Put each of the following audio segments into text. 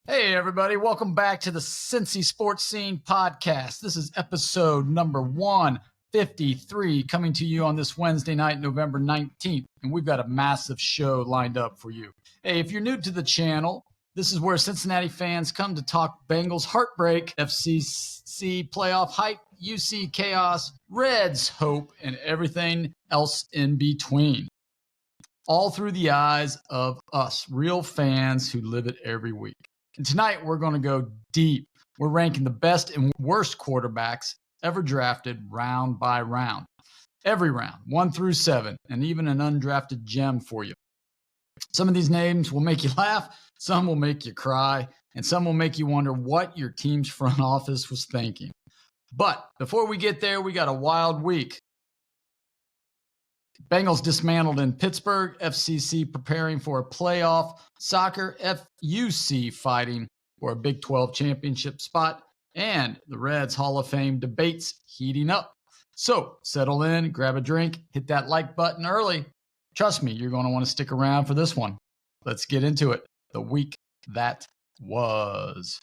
Hey, everybody. Welcome back to the Cincy Sports Scene podcast. This is episode number 153 coming to you on this Wednesday night, November 19th. And we've got a massive show lined up for you. Hey, if you're new to the channel, this is where Cincinnati fans come to talk Bengals heartbreak, FCC playoff hype, UC chaos, Reds hope, and everything else in between. All through the eyes of us, real fans who live it every week. And tonight, we're going to go deep. We're ranking the best and worst quarterbacks ever drafted round by round. Every round, 1 through 7, and even an undrafted gem for you. Some of these names will make you laugh, some will make you cry, and some will make you wonder what your team's front office was thinking. But before we get there, we got a wild week. Bengals dismantled in Pittsburgh, FCC preparing for a playoff, soccer, FUC fighting for a Big 12 championship spot, and the Reds Hall of Fame debates heating up. So settle in, grab a drink, hit that like button early. Trust me, you're going to want to stick around for this one. Let's get into it. The week that was.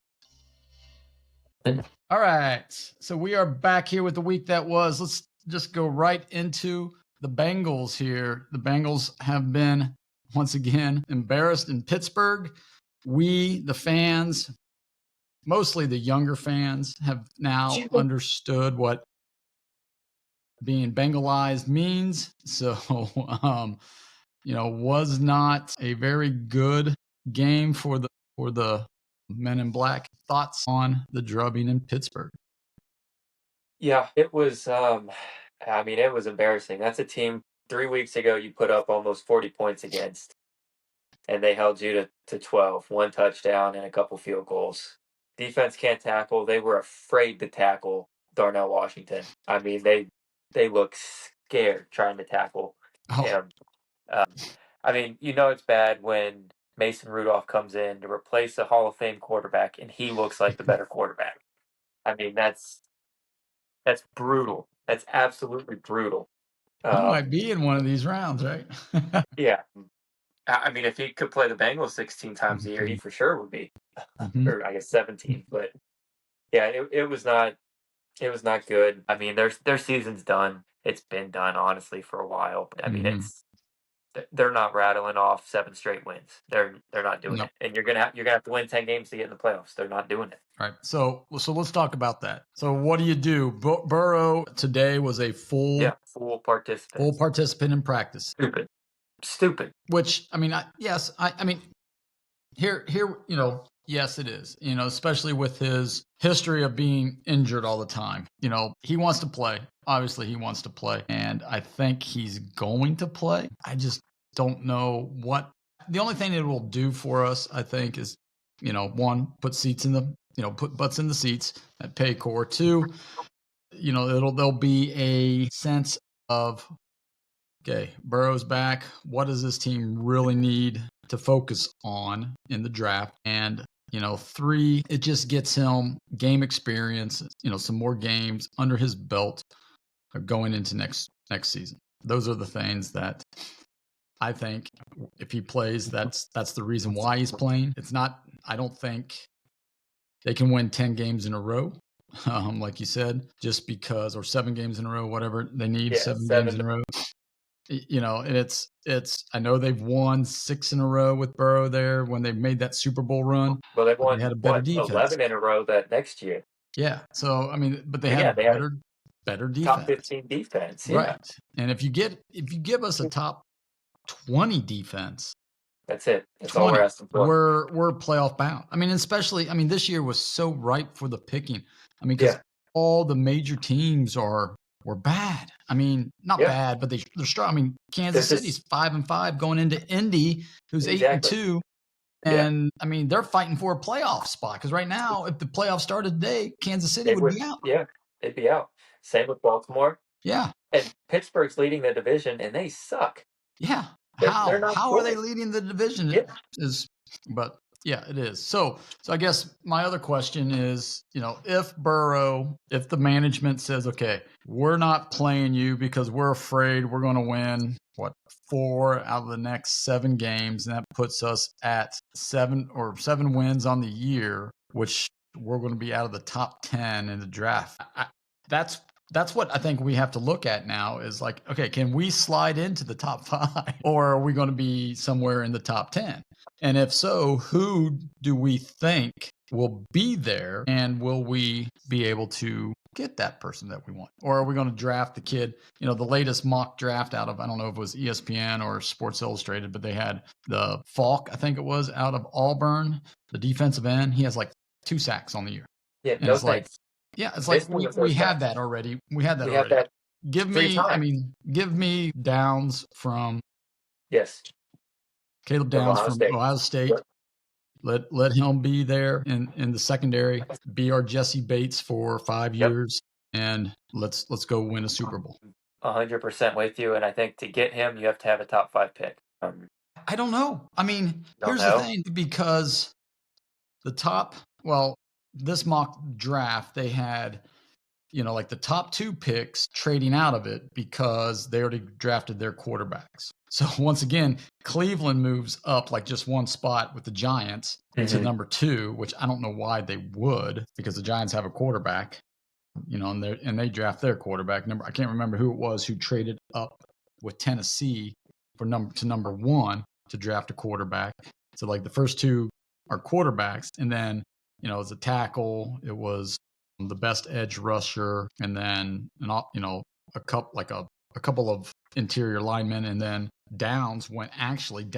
All right, so we are back here with the week that was. Let's just go right into the Bengals here. The Bengals have been, once again, embarrassed in Pittsburgh. We, the fans, mostly the younger fans, have now understood what being Bengalized means. So, was not a very good game for the Men in Black. Thoughts on the drubbing in Pittsburgh? Yeah, it was it was embarrassing. That's a team 3 weeks ago you put up almost 40 points against, and they held you to 12, 1 touchdown and a couple field goals. Defense can't tackle. They were afraid to tackle Darnell Washington. I mean, they look scared trying to tackle him. It's bad when Mason Rudolph comes in to replace a Hall of Fame quarterback, and he looks like the better quarterback. I mean, that's brutal. That's absolutely brutal. He might be in one of these rounds, right? Yeah. I mean, if he could play the Bengals 16 times a year, he for sure would be. Or I guess 17. But yeah, it was not good. I mean, their season's done. It's been done, honestly, for a while. I mean, they're not rattling off 7 straight wins. They're not doing it. And you're gonna have to win 10 games to get in the playoffs. They're not doing it. Right. So let's talk about that. So what do you do? Burrow today was a full participant. Full participant in practice. Stupid. Which, I mean, yes, it is, especially with his history of being injured all the time. He wants to play. Obviously, he wants to play. And I think he's going to play. I just don't know what. The only thing it will do for us, I think, is, one, put butts in the seats at Paycor. 2, there'll be a sense of, okay, Burrow's back. What does this team really need to focus on in the draft? And, 3, it just gets him game experience, some more games under his belt going into next season. Those are the things that I think if he plays, that's the reason why he's playing. It's not, I don't think they can win 10 games in a row. Like you said, just because, or 7 games in a row, whatever they need, 7 games in a row. And it's, I know they've won 6 in a row with Burrow there when they made that Super Bowl run. Well, they've won, they had a better defense. 11 in a row that next year. Yeah. So, I mean, but they had better defense. Top 15 defense. Yeah. Right. And if you give us a top 20 defense, that's it. That's all we're asking for. We're playoff bound. I mean, especially, this year was so ripe for the picking. Because all the major teams were bad. Not bad, but they're strong. Kansas City's 5-5 going into Indy, who's 8-2. And they're fighting for a playoff spot. Because right now, if the playoffs started today, Kansas City would be out. Yeah, they'd be out. Same with Baltimore. Yeah. And Pittsburgh's leading the division, and they suck. Yeah. How are they leading the division? Yeah. Yeah, it is. So I guess my other question is, if the management says, okay, we're not playing you because we're afraid we're going to win, 4 out of the next 7 games, and that puts us at 7 wins on the year, which we're going to be out of the top 10 in the draft. That's what I think we have to look at now is like, okay, can we slide into the top 5 or are we going to be somewhere in the top 10? And if so, who do we think will be there, and will we be able to get that person that we want? Or are we going to draft the kid? You know, the latest mock draft out of, I don't know if it was ESPN or Sports Illustrated, but they had the Falk, I think it was, out of Auburn, the defensive end. He has like 2 sacks on the year. Yeah, and no it's like, thanks. yeah, it's like we had that already. We had that We already. have that Give 3 me, times. give me Downs from Yes. Caleb Downs from Ohio State. Yep. Let him be there in the secondary. Be our Jesse Bates for 5 years, and let's go win a Super Bowl. 100% with you, and I think to get him, you have to have a top 5 pick. I don't know. I mean, here's know. the thing, because this mock draft, they had, you know, like the top 2 picks trading out of it because they already drafted their quarterbacks. So once again, Cleveland moves up like just 1 spot with the Giants to number 2, which I don't know why they would, because the Giants have a quarterback, you know, and they draft their quarterback. I can't remember who it was who traded up with Tennessee for number 1 to draft a quarterback. So like the first 2 are quarterbacks, and then, you know, as a tackle, it was the best edge rusher, and then a couple of interior linemen, and then Downs went. I think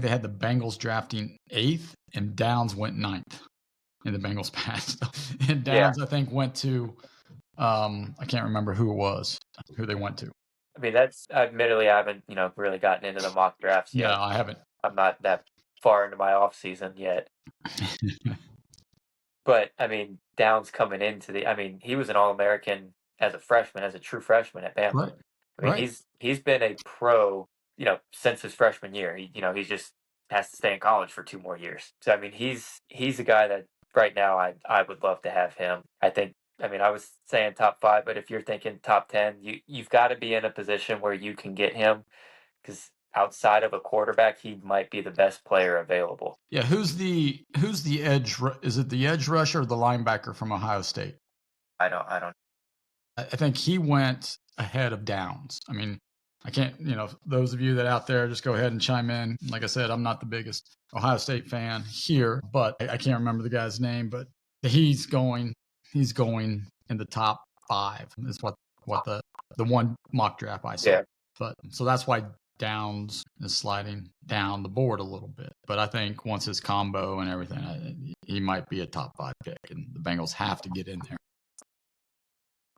they had the Bengals drafting 8th, and Downs went 9th, and the Bengals passed. And Downs, I think, went to I can't remember who they went to. I mean, that's admittedly I haven't really gotten into the mock drafts yet. No, I haven't. I'm not that far into my off season yet. But I mean, Downs coming into he was an All-American as a freshman, as a true freshman at Bama. Right. I mean, he's been a pro, since his freshman year. He just has to stay in college for 2 more years. So I mean, he's a guy that right now I would love to have him. I was saying top 5, but if you're thinking top 10, you've got to be in a position where you can get him, because outside of a quarterback, he might be the best player available. Yeah, who's the edge? Is it the edge rusher or the linebacker from Ohio State? I don't. I think he went ahead of Downs. I mean, I can't. Those of you that out there, just go ahead and chime in. Like I said, I'm not the biggest Ohio State fan here, but I can't remember the guy's name. But he's going in the top 5. Is what the one mock draft I saw. Yeah. But so that's why Downs is sliding down the board a little bit. But I think once his combo and everything, he might be a top 5 pick, and the Bengals have to get in there.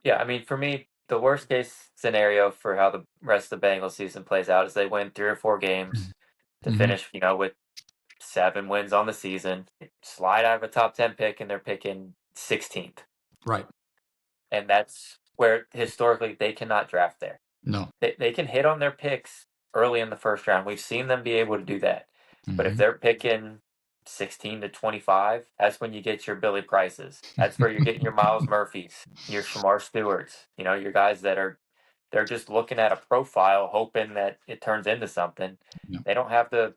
Yeah, I mean, for me, the worst case scenario for how the rest of the Bengals season plays out is they win 3 or 4 games to finish, with 7 wins on the season, slide out of a top 10 pick, and they're picking 16th. Right. And that's where historically they cannot draft there. No. They can hit on their picks early in the first round. We've seen them be able to do that. But if they're picking 16 to 25, that's when you get your Billy Prices. That's where you're getting your Miles Murphys, your Shamar Stewarts, your guys they're just looking at a profile, hoping that it turns into something. No. They don't have the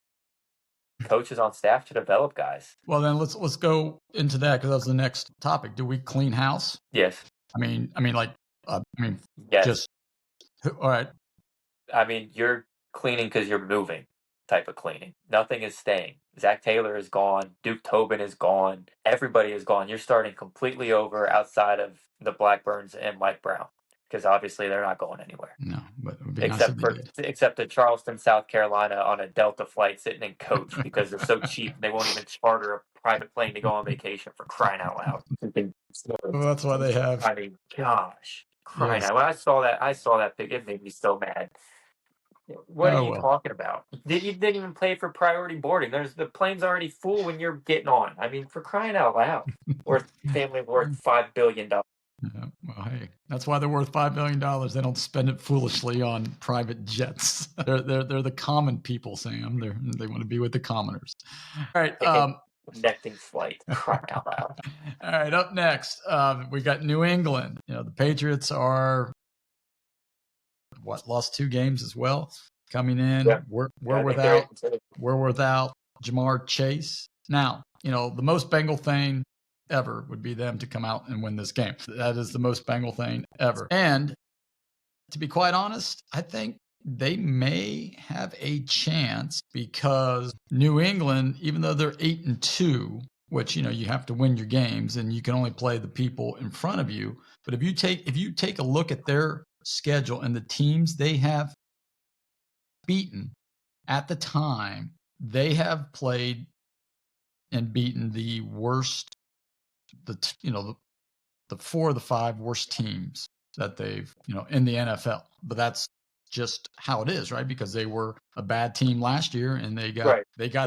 coaches on staff to develop guys. Well, then let's go into that, because that was the next topic. Do we clean house? Yes. Yes. Just all right. I mean, you're cleaning because you're moving type of cleaning. Nothing is staying. Zach Taylor is gone. Duke Tobin is gone. Everybody is gone. You're starting completely over outside of the Blackburns and Mike Brown, because obviously they're not going anywhere. No, but it would be except to Charleston, South Carolina, on a Delta flight sitting in coach because they're so cheap they won't even charter a private plane to go on vacation, for crying out loud. Well, that's why they have. I mean, gosh, crying out. When I saw that pick, it made me so mad. What are you talking about? You didn't even pay for priority boarding. The plane's already full when you're getting on. I mean, for crying out loud. Family worth $5 billion. Yeah, well, hey, that's why they're worth $5 billion. They don't spend it foolishly on private jets. They're the common people, Sam. They want to be with the commoners. All right. Connecting flight. Crying out loud. All right. Up next, we got New England. The Patriots are lost 2 games as well. coming in. Yeah. We're I think they're without Jamar Chase. Now, the most Bengal thing ever would be them to come out and win this game. That is the most Bengal thing ever. And to be quite honest, I think they may have a chance because New England, even though they're 8-2, which you have to win your games and you can only play the people in front of you. But if you take a look at their schedule and the teams they have beaten at the time, they have played and beaten the worst, the 4 of the 5 worst teams that they've, in the NFL. But that's just how it is, right? Because they were a bad team last year and they got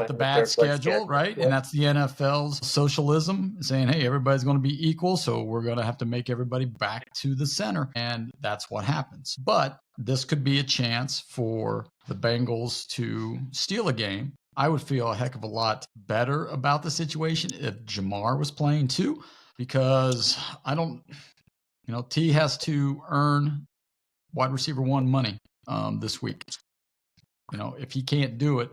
the bad schedule, right? Yeah. And that's the NFL's socialism, saying, hey, everybody's going to be equal, so we're going to have to make everybody back to the center. And that's what happens. But this could be a chance for the Bengals to steal a game. I would feel a heck of a lot better about the situation if Jamar was playing too, because T has to earn wide receiver 1 money this week. If he can't do it,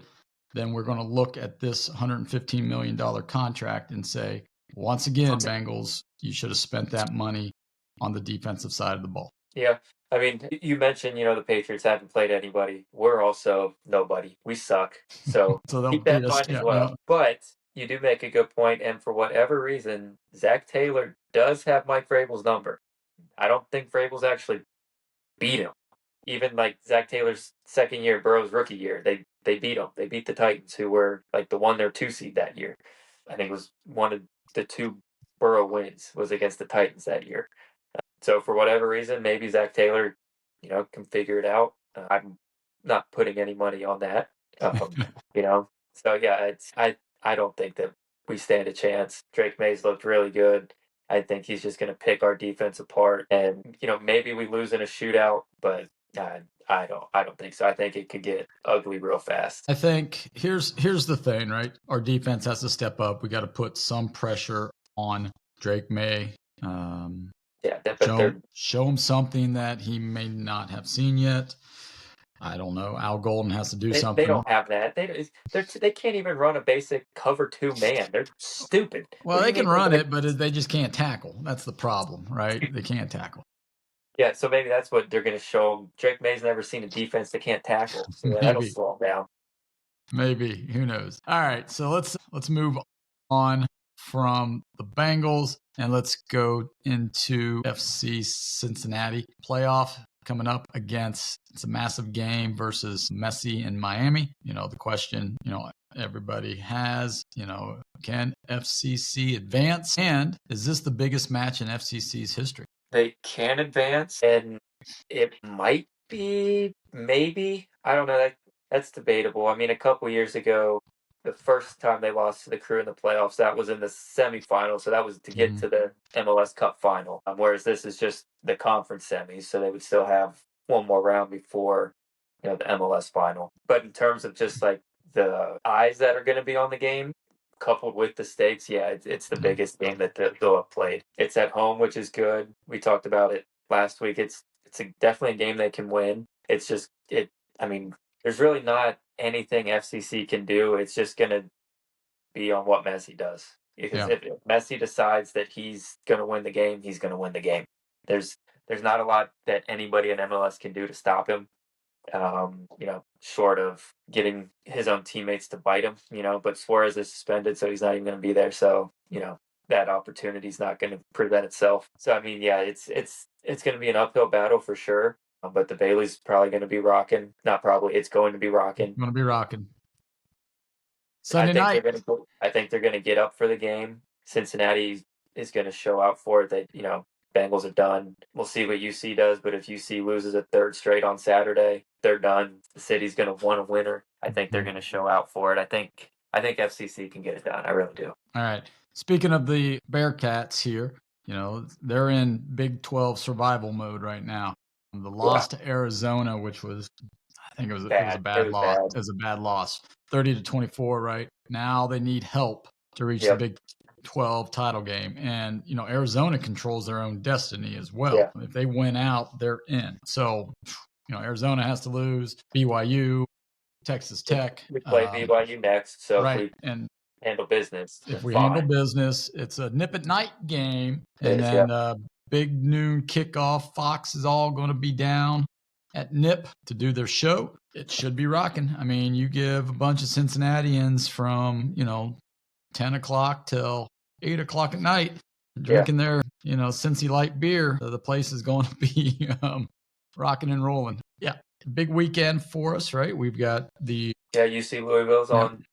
then we're going to look at this $115 million contract and say, once again, Bengals, you should have spent that money on the defensive side of the ball. Yeah. I mean, you mentioned, the Patriots haven't played anybody. We're also nobody. We suck. So, keep that in mind as well. But you do make a good point, and for whatever reason, Zach Taylor does have Mike Vrabel's number. I don't think Vrabel's actually beat him. Even like Zach Taylor's second year, Burrow's rookie year, they beat him. They beat the Titans, who were like the 1 or 2 seed that year. I think it was one of the 2 Burrow wins was against the Titans that year. So for whatever reason, maybe Zach Taylor, can figure it out. I'm not putting any money on that. So yeah, I don't think that we stand a chance. Drake Mays looked really good. I think he's just going to pick our defense apart, and maybe we lose in a shootout, but I don't think so. I think it could get ugly real fast. I think here's the thing, right? Our defense has to step up. We got to put some pressure on Drake May. Show him something that he may not have seen yet. I don't know. Al Golden has to do something. They don't have that. They can't even run a basic cover 2 man. They're stupid. Well, they can run it, but they just can't tackle. That's the problem, right? They can't tackle. Yeah, so maybe that's what they're going to show him. Drake May's never seen a defense that can't tackle, so that'll slow him down. Maybe. Who knows? All right, so let's move on from the Bengals and let's go into FC Cincinnati playoff coming up against, it's a massive game versus Messi in Miami. The question, everybody has, can FCC advance? And is this the biggest match in FCC's history? They can advance, and it might be, maybe. I don't know. That's debatable. I mean, a couple years ago, the first time they lost to the Crew in the playoffs, that was in the semifinal, so that was to get to the MLS Cup final. Whereas this is just the conference semis, so they would still have one more round before the MLS final. But in terms of just like the eyes that are going to be on the game, coupled with the stakes, it's the biggest game that they'll have played. It's at home, which is good. We talked about it last week. It's definitely a game they can win. It's just there's really not anything FCC can do. It's just going to be on what Messi does. Because if Messi decides that he's going to win the game, he's going to win the game. There's not a lot that anybody in MLS can do to stop him. Short of getting his own teammates to bite him, but Suarez is suspended, so he's not even going to be there. So, that opportunity is not going to present itself. So, I mean, it's going to be an uphill battle for sure. But the Bailey's probably going to be rocking. Not probably, it's going to be rocking. Going to be rocking. Sunday night. I think they're going to get up for the game. Cincinnati is going to show out for it that, Bengals are done. We'll see what UC does, but if UC loses a 3rd straight on Saturday, they're done. The city's going to want a winner. I think they're going to show out for it. I think FCC can get it done. I really do. All right. Speaking of the Bearcats here, they're in Big 12 survival mode right now. The loss to Arizona, which was, I think it was a bad loss. It was a bad loss. 30-24, right? Now they need help to reach the Big 12 title game. And, Arizona controls their own destiny as well. Yeah. If they win out, they're in. So Arizona has to lose, BYU, Texas Tech. We play BYU next, so right. if we And handle business, if we fine. handle business, it's a nip at night game. And It is, then big noon kickoff. Fox is all going to be down at NIP to do their show. It should be rocking. I mean, you give a bunch of Cincinnatians from, 10 o'clock till 8 o'clock at night drinking their, Cincy light beer. The place is going to be rocking and rolling. Yeah. Big weekend for us, right? We've got the UC Louisville's on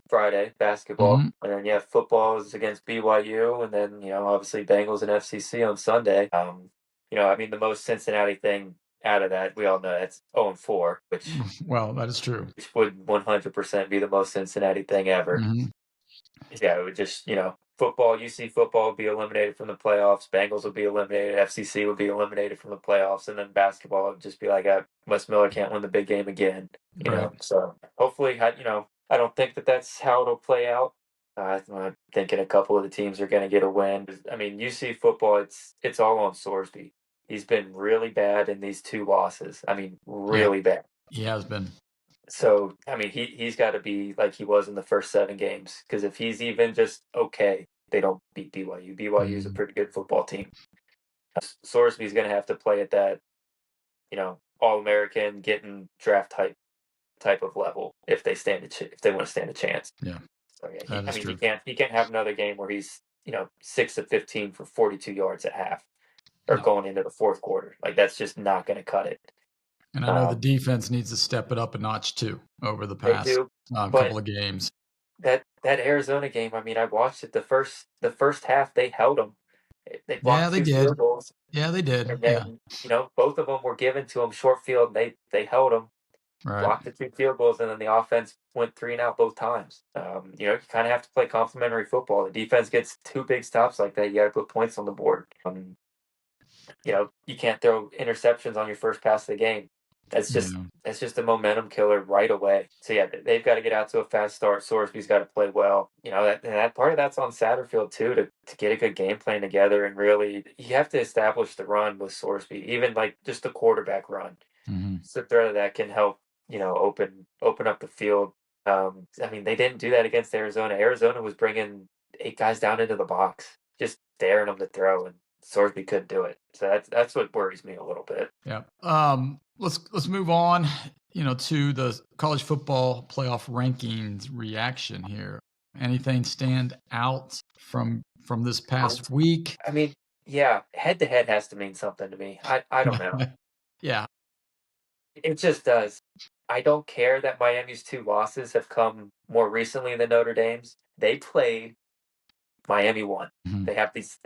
Friday, basketball. Mm-hmm. And then, football is against BYU. And then, obviously Bengals and FCC on Sunday. The most Cincinnati thing out of that, we all know it's 0-4, which well, that is true. Which would 100% be the most Cincinnati thing ever. Mm-hmm. Yeah, it would just, football, UC football would be eliminated from the playoffs. Bengals would be eliminated. FCC would be eliminated from the playoffs. And then basketball would just be like, Wes Miller can't win the big game again. You know, so hopefully, I don't think that's how it'll play out. I'm thinking a couple of the teams are going to get a win. I mean, UC football, it's all on Sorsby. He's been really bad in these 2 losses. I mean, really bad. He has been. So, I mean, he's got to be like he was in the first 7 games. Because if he's even just okay, they don't beat BYU. BYU is a pretty good football team. Sorsby's going to have to play at that, All-American, getting draft type of level if they if they want to stand a chance. Yeah. So he can't have another game where he's 6 of 15 for 42 yards at half, or going into the fourth quarter. Like, that's just not going to cut it. And I know the defense needs to step it up a notch too over the past couple of games. That Arizona game, I mean, I watched it. The first half, they held them. They blocked 2 field goals. Yeah, they did. And then, both of them were given to them short field. They held them. Right. Blocked the 2 field goals, and then the offense went 3 and out both times. You kind of have to play complementary football. The defense gets 2 big stops like that. You got to put points on the board. You can't throw interceptions on your first pass of the game. That's just a momentum killer right away. So they've got to get out to a fast start. Sorsby's got to play well. That part of that's on Satterfield too, to get a good game plan together, and really you have to establish the run with Sorsby, even like just the quarterback run. Mm-hmm. So the threat of that can help open up the field. I mean, they didn't do that against Arizona. Arizona was bringing 8 guys down into the box, just daring them to throw, and Sorsby couldn't do it. So that's what worries me a little bit. Yeah. Let's move on, to the college football playoff rankings reaction here. Anything stand out from this past week? I mean, head to head has to mean something to me. I don't know. Yeah. It just does. I don't care that Miami's 2 losses have come more recently than Notre Dame's. They played, Miami won. Mm-hmm. They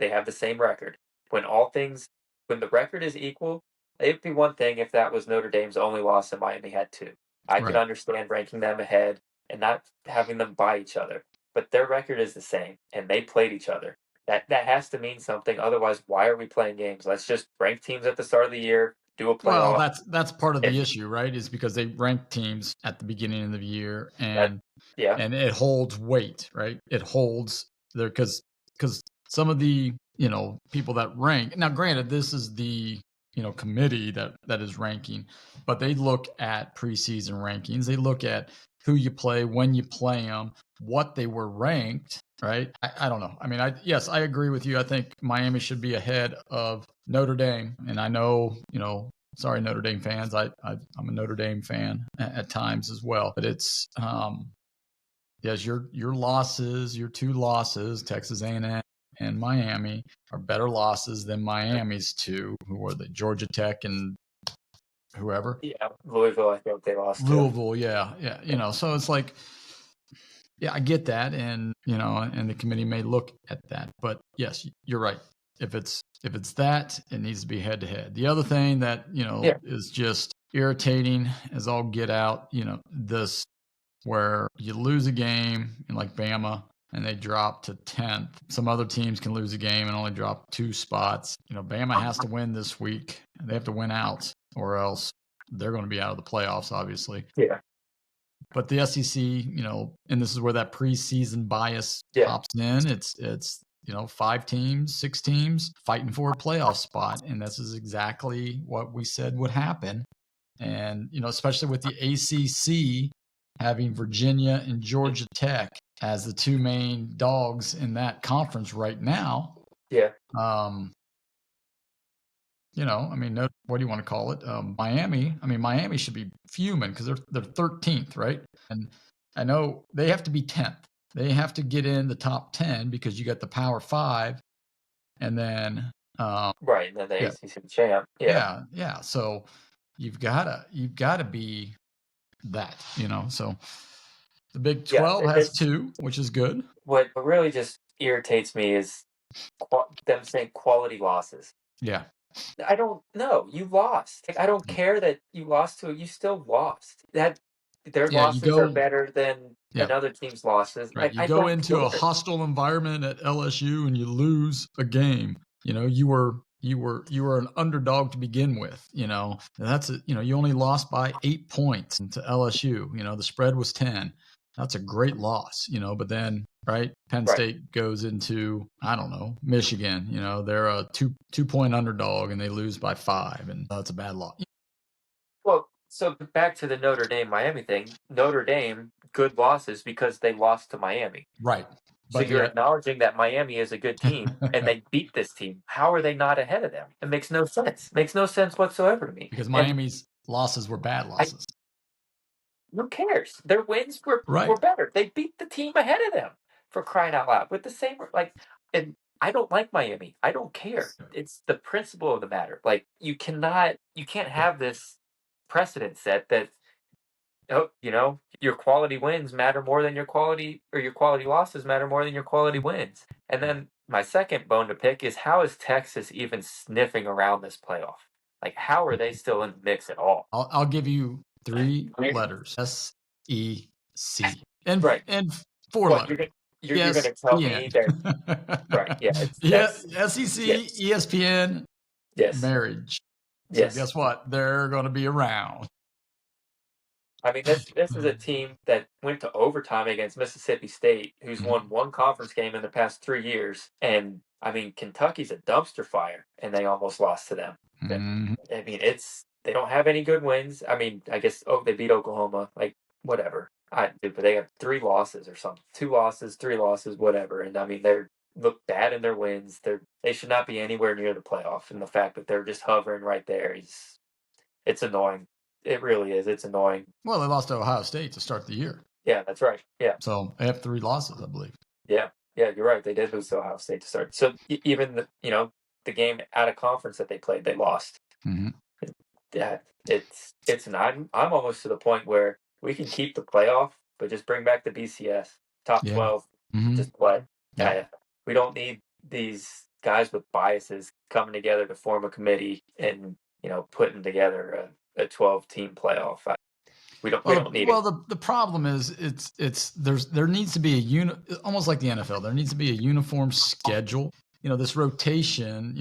have the same record. When the record is equal, it'd be one thing if that was Notre Dame's only loss and Miami had 2. I could understand ranking them ahead and not having them by each other. But their record is the same, and they played each other. That has to mean something. Otherwise, why are we playing games? Let's just rank teams at the start of the year, do a playoff. Well, that's part of the issue, right? Is because they rank teams at the beginning of the year, and it holds weight, right? It holds there because some of the people that rank. Now, granted, this is the committee that is ranking, but they look at preseason rankings. They look at who you play, when you play them, what they were ranked, right? I don't know. I mean, I agree with you. I think Miami should be ahead of Notre Dame. And I know, sorry, Notre Dame fans. I'm a Notre Dame fan at times as well. But it's, yes, your losses, your 2 losses, Texas A&M and Miami, are better losses than Miami's 2, who were the Georgia Tech and whoever. Yeah, Louisville, I think they lost. Louisville, yeah. So it's like, I get that, and and the committee may look at that, but yes, you're right. If it's that, it needs to be head to head. The other thing that is just irritating as all get out, this where you lose a game in like Bama and they drop to 10th. Some other teams can lose a game and only drop 2 spots. Bama has to win this week. They have to win out, or else they're going to be out of the playoffs, obviously. Yeah. But the SEC, and this is where that preseason bias pops in. It's 5 teams, 6 teams fighting for a playoff spot, and this is exactly what we said would happen And, especially with the ACC having Virginia and Georgia Tech as the two main dogs in that conference right now. Yeah. What do you want to call it? Miami should be fuming because they're 13th, right? And I know they have to be 10th. They have to get in the top 10 because you got the Power 5, and then right, and then the ACC champ. Yeah. Yeah. So you've gotta be that, So the Big 12 has 2, which is good. What really just irritates me is them saying quality losses. Yeah. I don't know. You lost. I don't care that you lost to it. You still lost. Their losses are better than another team's losses. Right. You go into a hostile environment at LSU and you lose a game. You were an underdog to begin with. That's you only lost by 8 points to LSU. The spread was 10. That's a great loss. But then Penn State goes into, I don't know, Michigan. They're a 2-point underdog and they lose by 5, and that's a bad loss. Well, so back to the Notre Dame Miami thing. Notre Dame, good losses because they lost to Miami. Right. So you're acknowledging that Miami is a good team and they beat this team. How are they not ahead of them? It makes no sense. Makes no sense whatsoever to me. Because Miami's losses were bad losses. Who cares? Their wins were better. They beat the team ahead of them, for crying out loud. With the same, and I don't like Miami. I don't care. It's the principle of the matter. You can't have this precedent set that, your quality wins matter more than your quality losses matter more than your quality wins. And then my second bone to pick is, how is Texas even sniffing around this playoff? How are they still in the mix at all? I'll give you 3 letters: SEC, and 4 letters. You're going to tell me that, right? Yeah, SEC, ESPN, marriage. So guess what? They're going to be around. I mean, this is a team that went to overtime against Mississippi State, who's won 1 conference game in the past 3 years. And, I mean, Kentucky's a dumpster fire, and they almost lost to them. Mm-hmm. I mean, they don't have any good wins. I mean, I guess, they beat Oklahoma, whatever. But they have 3 losses or something. 2 losses, 3 losses, whatever. And, I mean, they look bad in their wins. They should not be anywhere near the playoff. And the fact that they're just hovering right there it's annoying. It really is. It's annoying. Well, they lost to Ohio State to start the year. Yeah, that's right. Yeah. So they have 3 losses, I believe. Yeah, you're right. They did lose to Ohio State to start. So even the game out of conference that they played, they lost. Mm-hmm. Yeah, I'm almost to the point where we can keep the playoff, but just bring back the BCS top 12. Mm-hmm. Just play. Yeah. We don't need these guys with biases coming together to form a committee and putting together a 12-team playoff. We don't need it. Well, the problem is there needs to be almost like the NFL. There needs to be a uniform schedule. This rotation.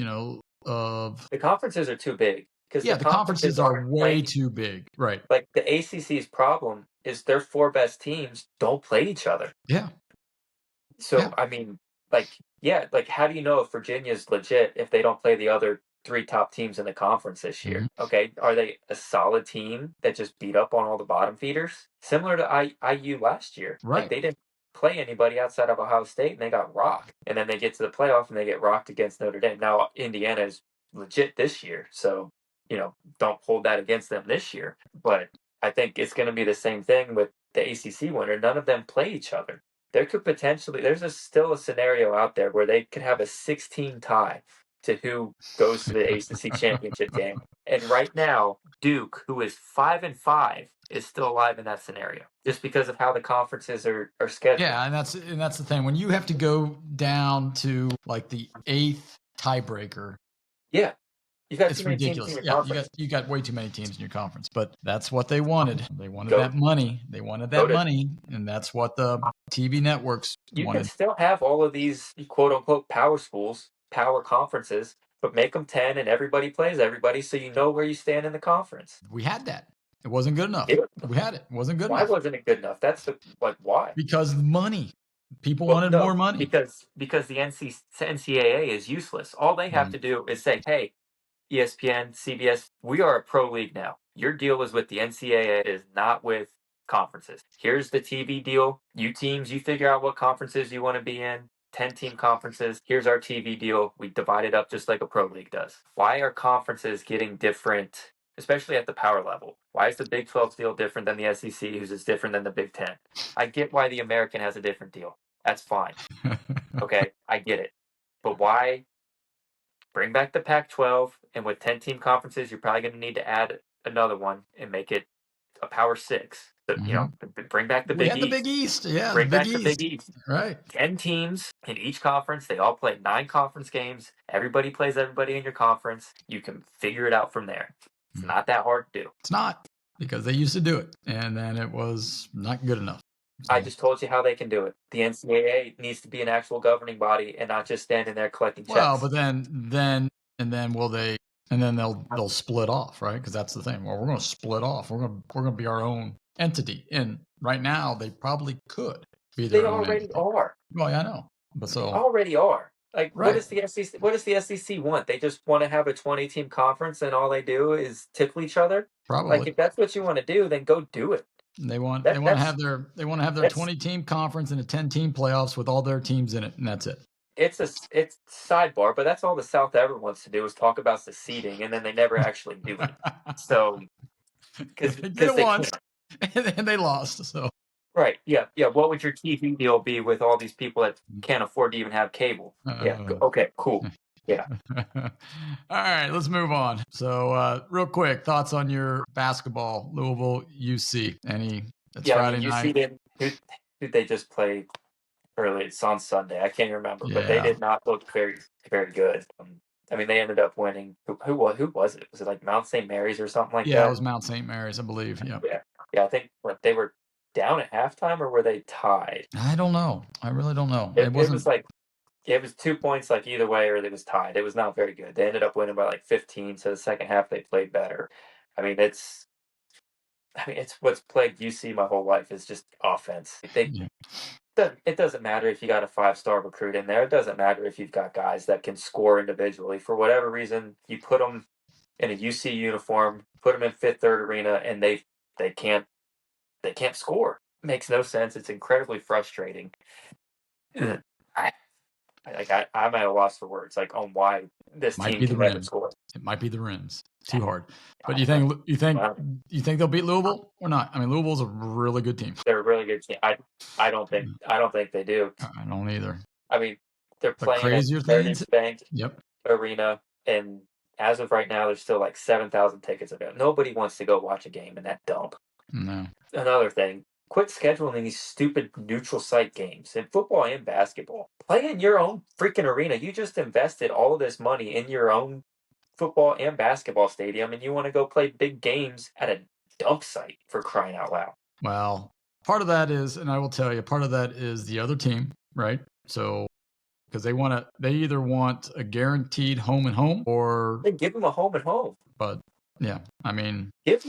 Of the conferences are too big. The conferences are way too big. Right. The ACC's problem is their 4 best teams don't play each other. Yeah. So I mean, how do you know if Virginia's legit if they don't play the other 3 top teams in the conference this year? Mm-hmm. Okay, are they a solid team that just beat up on all the bottom feeders? Similar to IU last year. Right. They didn't play anybody outside of Ohio State, and they got rocked. And then they get to the playoff, and they get rocked against Notre Dame. Now, Indiana is legit this year, so, don't hold that against them this year. But I think it's going to be the same thing with the ACC winner. None of them play each other. There could potentially, still a scenario out there where they could have a 16 tie to who goes to the ACC championship game. And right now, Duke, who is 5-5, is still alive in that scenario, just because of how the conferences are scheduled. Yeah, and that's the thing. When you have to go down to the 8th tiebreaker. Yeah. You got it's too many ridiculous. Teams in your conference. You got way too many teams in your conference, but that's what they wanted. They wanted that money. They wanted that money, and that's what the TV networks wanted. You can still have all of these quote unquote power schools, power conferences, but make them 10 and everybody plays everybody, so you know where you stand in the conference. We had that. It wasn't good enough. We had it. It wasn't good enough. Why wasn't it good enough? That's why? Because of the money. People wanted more money. Because the NCAA is useless. All they have to do is say, hey, ESPN, CBS, we are a pro league now. Your deal is with the NCAA, it is not with conferences. Here's the TV deal. You teams, you figure out what conferences you want to be in. 10-team conferences. Here's our TV deal. We divide it up just like a pro league does. Why are conferences getting different, especially at the power level? Why is the Big 12 deal different than the SEC, who's is different than the Big 10? I get why the American has a different deal. That's fine. Okay, I get it. But why bring back the Pac-12, and with 10-team conferences, you're probably going to need to add another one and make it a Power 6. So, bring back the Big East. We had the Big East, yeah. Bring back the Big East. Right. 10 teams in each conference. They all play 9 conference games. Everybody plays everybody in your conference. You can figure it out from there. It's not that hard to do. It's not, because they used to do it, and then it was not good enough. So. I just told you how they can do it. The NCAA needs to be an actual governing body and not just standing there collecting checks. Well, but then they'll split off, right? Because that's the thing. Well, we're going to split off. We're going to be our own entity. And right now, they probably could be their own entity. They already are. Well, yeah, I know. But so they already are. Like, right. What does the SEC want? They just want to have a 20-team conference, and all they do is tickle each other. Probably. Like, if that's what you want to do, then go do it. They want to have their 20-team conference and a 10-team playoffs with all their teams in it, and that's it. It's sidebar, but that's all the South ever wants to do is talk about the seeding, and then they never actually do it. So because they did it once, and they lost. So right, yeah. What would your TV deal be with all these people that can't afford to even have cable? Okay, cool. Yeah. All right, let's move on. So, real quick, thoughts on your basketball, Louisville, UC? Friday night. Who did they just play early? It's on Sunday. I can't remember, but they did not look very, very good. They ended up winning. Who was it? Was it like Mount St. Mary's or something like that? Yeah, it was Mount St. Mary's, I believe. Yeah. Yeah. I think they were down at halftime, or were they tied? I don't know. I really don't know. It was 2 points, like either way, or it was tied. It was not very good. They ended up winning by like 15. So the second half they played better. It's what's plagued UC my whole life is just offense. It doesn't matter if you got a 5-star recruit in there. It doesn't matter if you've got guys that can score individually. For whatever reason, you put them in a UC uniform, put them in Fifth Third Arena, and they can't score. It makes no sense. It's incredibly frustrating. I'm at a loss for words, on why this team can never score. It might be the rims. Too hard. But you think they'll beat Louisville or not? Louisville's a really good team. They're a really good team. I don't think they do. I don't either. They're playing crazier things. Bank Arena, and as of right now, there's still like 7,000 tickets available. Nobody wants to go watch a game in that dump. No. Another thing. Quit scheduling these stupid neutral site games in football and basketball. Play in your own freaking arena. You just invested all of this money in your own football and basketball stadium, and you want to go play big games at a dump site, for crying out loud. Well, part of that is, and I will tell you, part of that is the other team, right? So, because they either want a guaranteed home and home, or they give them a home and home. But yeah, and it's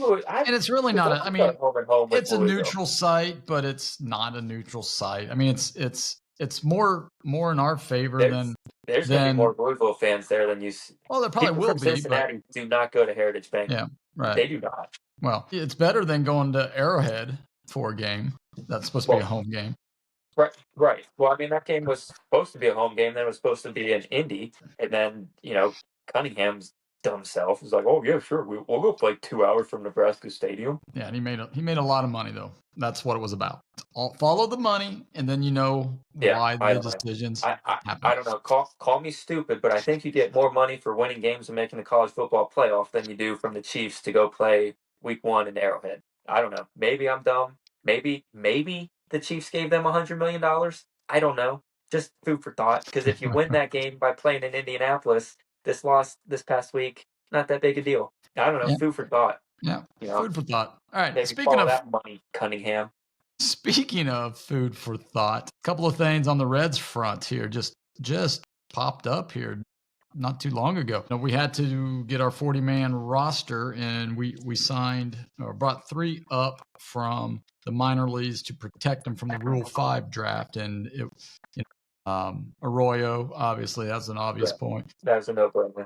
really not. It's a neutral site, but it's not a neutral site. It's more in our favor than. There's going to be more Louisville fans there than you. Well, there probably will be. Cincinnati do not go to Heritage Bank. Yeah, right. They do not. Well, it's better than going to Arrowhead for a game. That's supposed to be a home game. Right. Well, that game was supposed to be a home game. Then it was supposed to be in Indy, and then Cunningham's dumb self was like, "Oh yeah, sure, we'll go play 2 hours from Nebraska Stadium." Yeah, and he made a lot of money though. That's what it was about. Follow the money, and then why the decisions happen. I don't know. Call me stupid, but I think you get more money for winning games and making the college football playoff than you do from the Chiefs to go play Week 1 in Arrowhead. I don't know. Maybe I'm dumb. Maybe the Chiefs gave them $100 million. I don't know. Just food for thought. Because if you win that game by playing in Indianapolis, this loss this past week, not that big a deal. I don't know. Yeah. Food for thought. Yeah. Food for thought. All right. Maybe speaking of that money, Cunningham. Speaking of food for thought, a couple of things on the Reds front here just popped up here not too long ago. We had to get our 40-man roster, and we signed or brought 3 up from the minor leagues to protect them from the Rule 5 draft. And Arroyo, obviously, that's an obvious point. That was a no-brainer.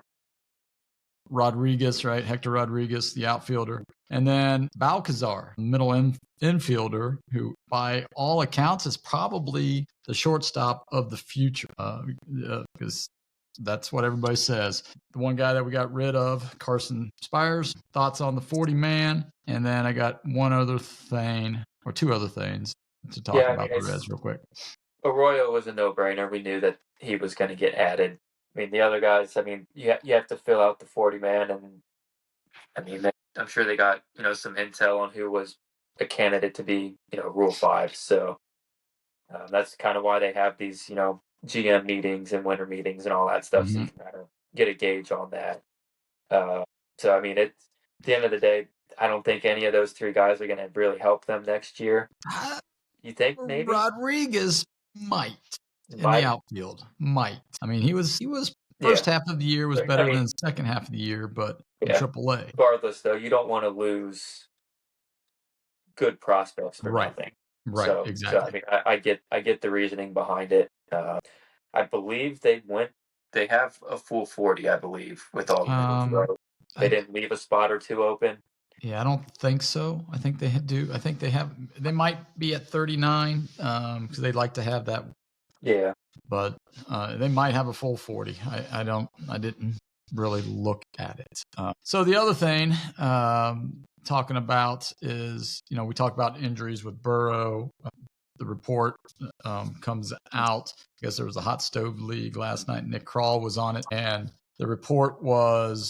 Rodriguez, right? Hector Rodriguez, the outfielder. And then Balcazar, middle infielder, who by all accounts is probably the shortstop of the future, because that's what everybody says. The one guy that we got rid of, Carson Spires, thoughts on the 40-man. And then I got one other thing, or two other things to talk about the Reds real quick. Arroyo was a no-brainer. We knew that he was going to get added. I mean, the other guys, I mean, you have to fill out the 40-man, and I mean, I'm sure they got, some intel on who was a candidate to be, Rule 5. So that's kind of why they have these, GM meetings and winter meetings and all that stuff, so you can kind of get a gauge on that. So, I mean, at the end of the day, I don't think any of those three guys are going to really help them next year. You think maybe? Rodriguez might. In the outfield, might. I mean, he was first half of the year was better than the second half of the year, but in AAA. Regardless, though, you don't want to lose good prospects for nothing. Right, so, exactly. So, I mean, I get the reasoning behind it. I believe they have a full 40, I believe, with all the they didn't leave a spot or two open. Yeah, I don't think so. I think they do. I think they might be at 39 because they'd like to have that. Yeah. But they might have a full 40. I didn't really look at it. So the other thing talking about is, we talk about injuries with Burrow. The report comes out. I guess there was a hot stove league last night. Nick Kroll was on it. And the report was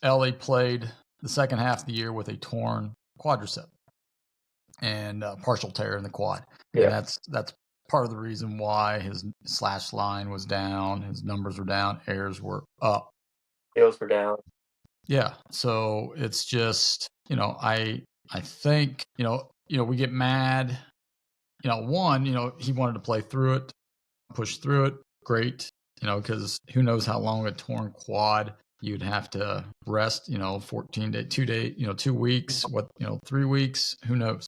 Ellie played the second half of the year with a torn quadricep and partial tear in the quad. Yeah. And that's part of the reason why his slash line was down, his numbers were down, errors were up. Hills were down. Yeah. So it's just, I think, we get mad. One, he wanted to play through it, push through it. Great. Because who knows how long a torn quad you'd have to rest, 14 day, 2 day, 2 weeks, 3 weeks, who knows?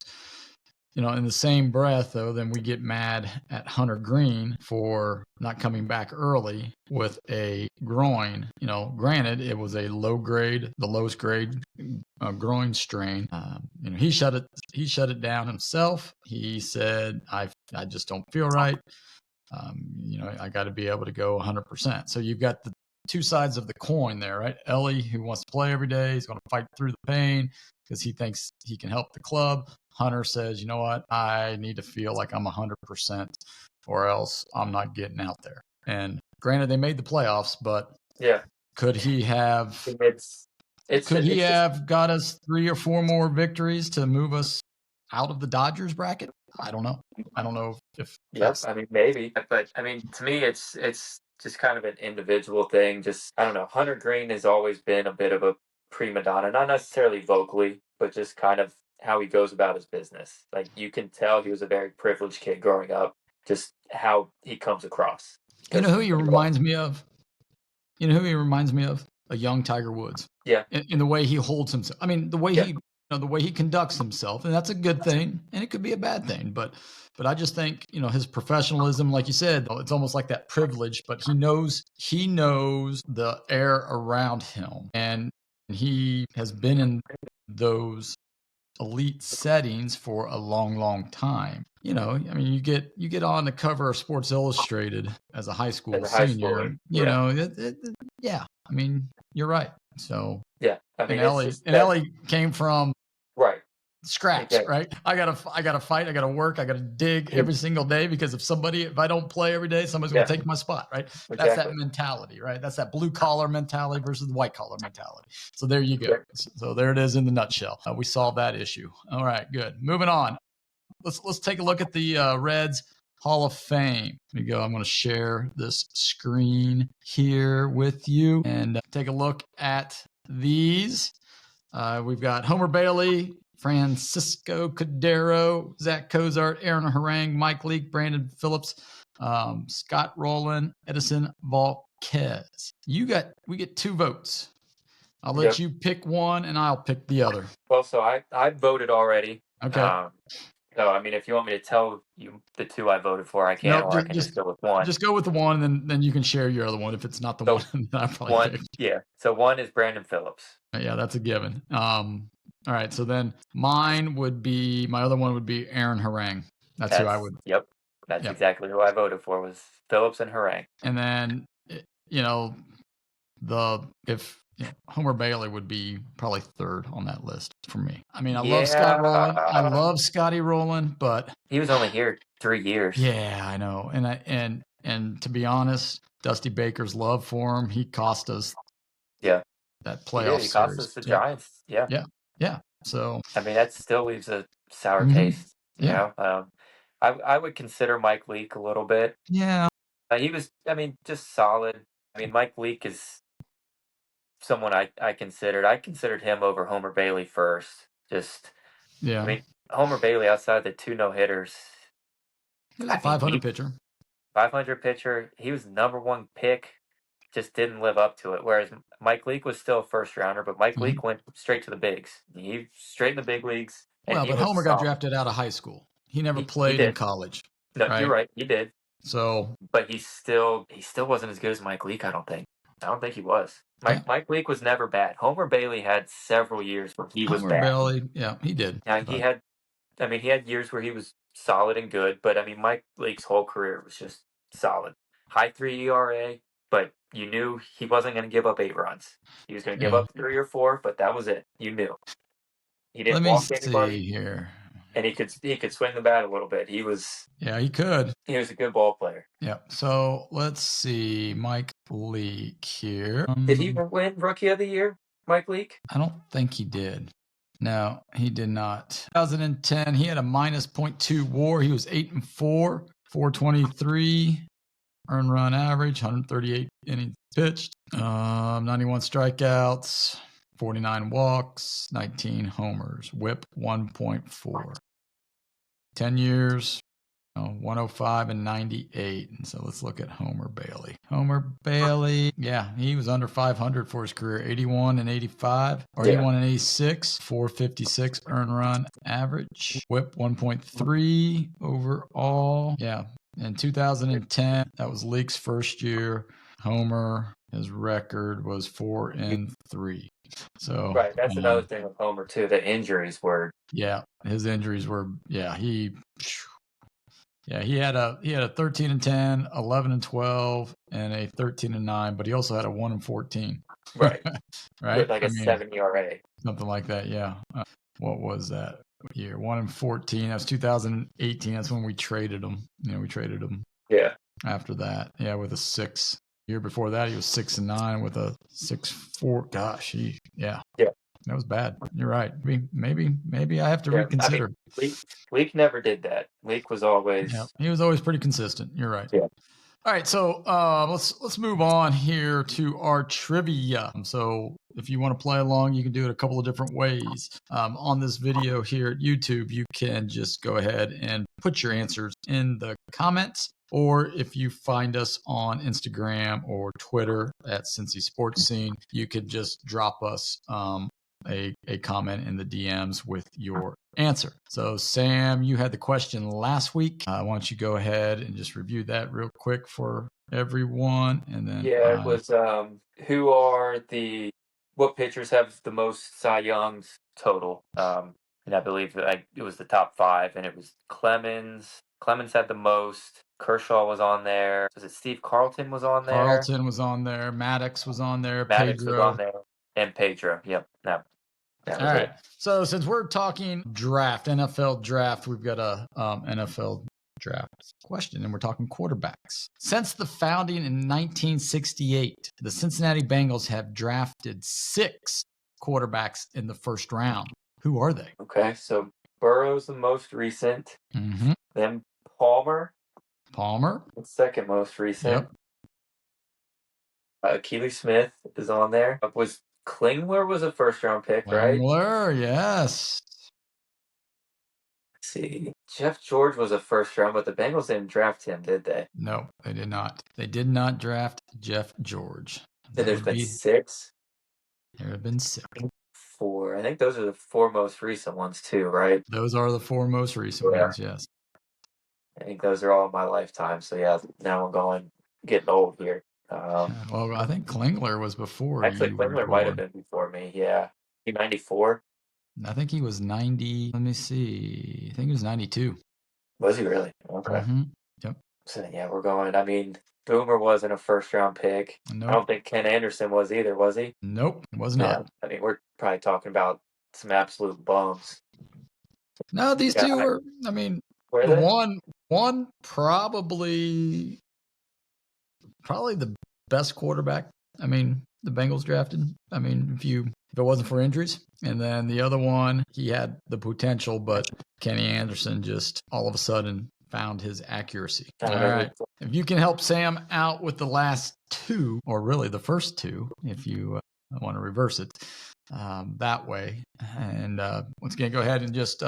In the same breath, though, then we get mad at Hunter Green for not coming back early with a groin. Granted, it was a the lowest grade groin strain. He shut it down himself. He said, I just don't feel right. I got to be able to go 100%. So you've got the two sides of the coin there, right? Ellie, who wants to play every day, he's going to fight through the pain because he thinks he can help the club. Hunter says, you know what? I need to feel like I'm 100% or else I'm not getting out there. And granted, they made the playoffs, but could he have got us 3 or 4 more victories to move us out of the Dodgers bracket? I don't know. I don't know if I mean, maybe. But, I mean, to me, it's just kind of an individual thing. Just, I don't know. Hunter Green has always been a bit of a prima donna, not necessarily vocally, but just kind of how he goes about his business. Like, you can tell he was a very privileged kid growing up, just how he comes across. You know who he reminds me of? A young Tiger Woods. Yeah. In the way he holds himself. I mean, the way the way he conducts himself, and that's a good thing, and it could be a bad thing, but I just think, his professionalism, like you said, it's almost like that privilege, but he knows the air around him, and he has been in those elite settings for a long, long time. I mean, you get on the cover of Sports Illustrated as a high school senior. I mean, you're right. So I mean, Ellie came from scratch, exactly. Right? I gotta fight, I gotta work, I gotta dig every single day because if I don't play every day, somebody's gonna take my spot, right? Exactly. That's that mentality, right? That's that blue collar mentality versus the white collar mentality. So there you go. So there it is in the nutshell. We solved that issue. All right, good. Moving on. Let's take a look at the Reds Hall of Fame. Here we go. I'm going to share this screen here with you and take a look at these. We've got Homer Bailey, Francisco Cordero, Zach Cozart, Aaron Harang, Mike Leake, Brandon Phillips, Scott Rowland, Edison Volquez. We get 2 votes. I'll let you pick one and I'll pick the other. Well, so I voted already. Okay. So, I mean, if you want me to tell you the 2 I voted for, I can, Nope, or I can just go with 1. just go with the one, and then you can share your other one if it's not the So, one that I probably 1 picked. yeah. So 1 is Brandon Phillips. Yeah, that's a given. All right, so then my other one would be Aaron Harang. That's who I would. Yep. That's exactly who I voted for, was Phillips and Harang. And then, Homer Bailey would be probably third on that list for me. I mean, I love Scott Rowland. I love Scotty Rowland, but he was only here 3 years. Yeah, I know. And to be honest, Dusty Baker's love for him, he cost us that playoff he series. cost us the Giants. Yeah. So I mean, that still leaves a sour taste. You know, I would consider Mike Leake a little bit. Yeah. He was, I mean, just solid. I mean, Mike Leake is someone I considered. I considered him over Homer Bailey first. I mean, Homer Bailey, outside the 2 no-hitters, he was a 500 pitcher. 500 pitcher. He was number 1 pick. Just didn't live up to it. Whereas Mike Leake was still a first rounder, but Mike Leake went straight to the bigs. He straight in the big leagues. Well, but Homer got drafted out of high school. He never played in college. No, right? You're right. He did. So, but he still wasn't as good as Mike Leake. I don't think he was. Mike Leake was never bad. Homer Bailey had several years where he was bad. Homer Bailey, yeah, he did. Now he had years where he was solid and good, but I mean, Mike Leake's whole career was just solid. High 3 ERA, but you knew he wasn't going to give up 8 runs. He was going to give up 3 or 4, but that was it. You knew. He didn't walk anybody. Here. And he could swing the bat a little bit. He was. Yeah, he could. He was a good ball player. Yeah. So let's see, Mike Leake here. Did he win Rookie of the Year, Mike Leake? I don't think he did. No, he did not. 2010, he had a minus .2 WAR. He was 8-4, 423 earned run average, 138 innings pitched, 91 strikeouts, 49 walks, 19 homers, WHIP 1.4. 10 years, 105 and 98. And so let's look at Homer Bailey. Homer Bailey, yeah, he was under 500 for his career, 81 and 85, or 81 and 86, 456 earned run average, WHIP 1.3 overall. Yeah. In 2010, that was Leake's first year. Homer, his record was 4-3. So right, that's another thing with Homer too. The injuries were. Yeah, his injuries were. Yeah, he had a 13-10, 11-12, and a 13-9, but he also had a 1-14. Right. Right. With like a 7 ERA. Something like that. Yeah. What was that year? 1-14. That was 2018. That's when we traded him. We traded him. Yeah. After that, yeah, with a 6. Year before that, he was 6-9 with a 6.4. Gosh, yeah. That was bad. You're right. Maybe I have to reconsider. I mean, Leake never did that. Leake was always. Yeah, he was always pretty consistent. You're right. Yeah. All right, so let's move on here to our trivia. So if you want to play along, you can do it a couple of different ways. On this video here at YouTube, you can just go ahead and put your answers in the comments. Or if you find us on Instagram or Twitter at Cincy Sports Scene, you could just drop us a comment in the DMs with your answer. So Sam, you had the question last week. Why don't you go ahead and just review that real quick for everyone, and then it was what pitchers have the most Cy Youngs total? And I believe it was the top 5, and it was Clemens. Clemens had the most. Kershaw was on there. Was it Steve Carlton was on there? Carlton was on there. Maddox was on there. Maddox Pedro was on there. And Pedro. Yep. That was all right. it. So since we're talking draft, NFL draft, we've got a NFL draft question, and we're talking quarterbacks. Since the founding in 1968, the Cincinnati Bengals have drafted 6 quarterbacks in the first round. Who are they? Okay, so Burrow's the most recent. Mm-hmm. Then Palmer. The second most recent. Yep. Keely Smith is on there. Was Klingler was a first-round pick, right? Klingler, yes. Let's see. Jeff George was a first-round, but the Bengals didn't draft him, did they? No, they did not. They did not draft Jeff George. Then there's been 6? There have been 6. 4. I think those are the 4 most recent ones too, right? Those are the 4 most recent ones, yes. I think those are all in my lifetime. So yeah, now I'm getting old here. Well, I think Klingler was before Actually, you were Klingler might have born. been before me. Yeah, he 94. I think he was 90. Let me see. I think he was 92. Was he really? Okay. Mm-hmm. Yep. So yeah, we're going. I mean, Boomer wasn't a first-round pick. Nope. I don't think Ken Anderson was either, was he? Nope, was not. Yeah. I mean, we're probably talking about some absolute bums. No, these two were. I mean, the one probably the best quarterback. I mean, the Bengals drafted. I mean, if it wasn't for injuries, and then the other one, he had the potential, but Kenny Anderson just all of a sudden found his accuracy. All right. If you can help Sam out with the last two, or really the first two, if you want to reverse it that way, and once again, go ahead and just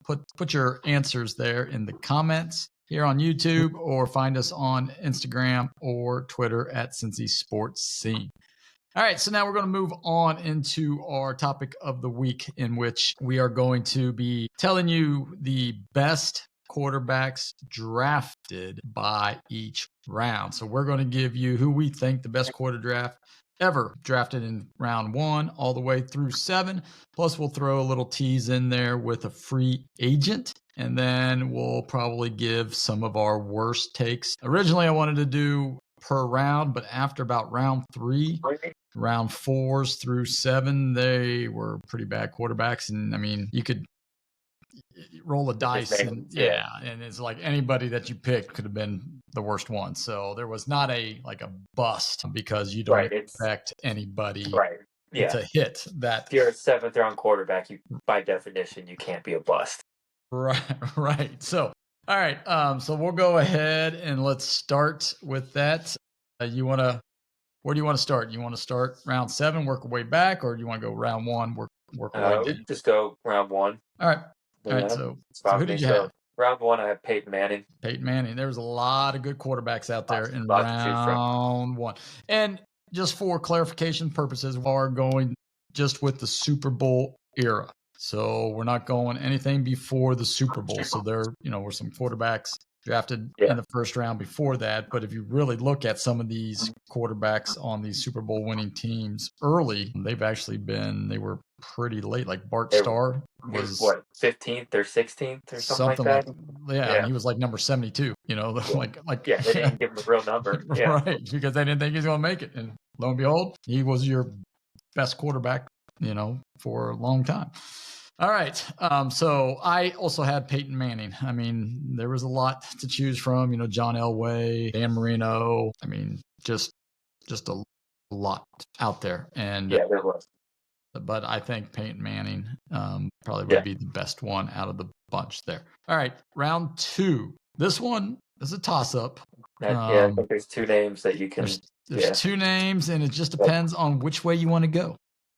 put your answers there in the comments here on YouTube, or find us on Instagram or Twitter at Cincy Sports Scene. All right, so now we're going to move on into our topic of the week, in which we are going to be telling you the best quarterbacks drafted by each round. So we're going to give you who we think the best quarterback ever drafted in round 1 all the way through 7. Plus, we'll throw a little tease in there with a free agent. And then we'll probably give some of our worst takes. Originally, I wanted to do per round, but after about round 3, round 4s through 7, they were pretty bad quarterbacks. And I mean, you could roll a dice and and it's like anybody that you picked could have been the worst one. So there was not a bust, because you don't expect anybody to hit that. If you're a 7th round quarterback, you by definition you can't be a bust. Right. So all right. So we'll go ahead and let's start with that. Where do you want to start? You want to start round 7, work our way back, or do you want to go round 1, work our way down? Just go round 1. All right. All right. So who did you have? Round 1, I have Peyton Manning. There was a lot of good quarterbacks out there in round 1. And just for clarification purposes, we are going just with the Super Bowl era. So we're not going anything before the Super Bowl. So there, were some quarterbacks drafted in the first round before that. But if you really look at some of these quarterbacks on these Super Bowl winning teams early, they were pretty late. Like Bart Starr was what, 15th or 16th or something like that? And he was like number 72, they didn't give him a real number. Right, because they didn't think he was going to make it. And lo and behold, he was your best quarterback, for a long time. All right. So I also had Peyton Manning. I mean, there was a lot to choose from, John Elway, Dan Marino. I mean, just a lot out there. And there was. But I think Peyton Manning probably would be the best one out of the bunch there. All right. Round 2. This one is a toss-up. I think there's 2 names that you can. There's 2 names, and it just depends on which way you want to go.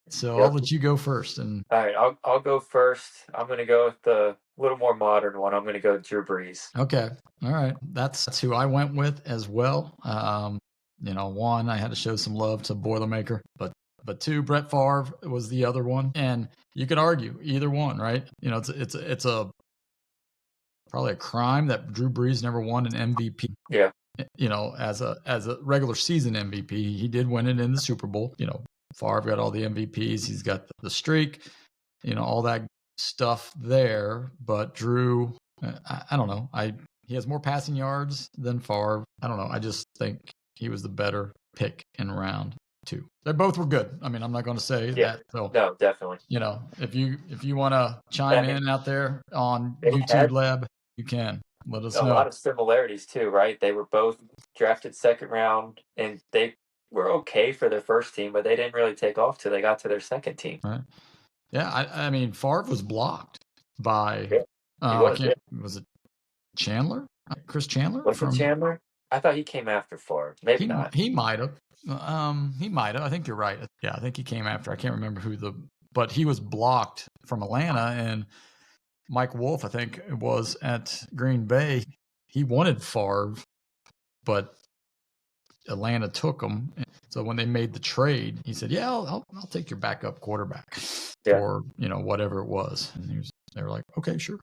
So I'll let you go first. And all right, I'll go first. I'm going to go with the little more modern one. I'm going to go Drew Brees. Okay. All right. That's who I went with as well. 1, I had to show some love to Boilermaker, but 2, Brett Favre was the other one. And you could argue either one, right? It's probably a crime that Drew Brees never won an MVP. Yeah. As a regular season MVP, he did win it in the Super Bowl. Favre got all the MVPs. He's got the streak, all that stuff there. But Drew, I don't know. He has more passing yards than Favre. I don't know. I just think he was the better pick in round 2. They both were good. I mean, I'm not going to say that. So, no, definitely. If you want to chime in out there on YouTube Lab, you can. Let us know. A lot of similarities too, right? They were both drafted 2nd round, and they were okay for their first team, but they didn't really take off till they got to their second team. Right. Yeah, I mean, Favre was blocked by was it Chandler? Chris Chandler? Was it Chandler? I thought he came after Favre. Maybe not. He might have. He might have. I think you're right. Yeah, I think he came after. I can't remember but he was blocked from Atlanta, and Mike Wolf, I think it was, at Green Bay. He wanted Favre, but Atlanta took him. So when they made the trade, he said, "Yeah, I'll take your backup quarterback for whatever it was." And they were like, "Okay, sure."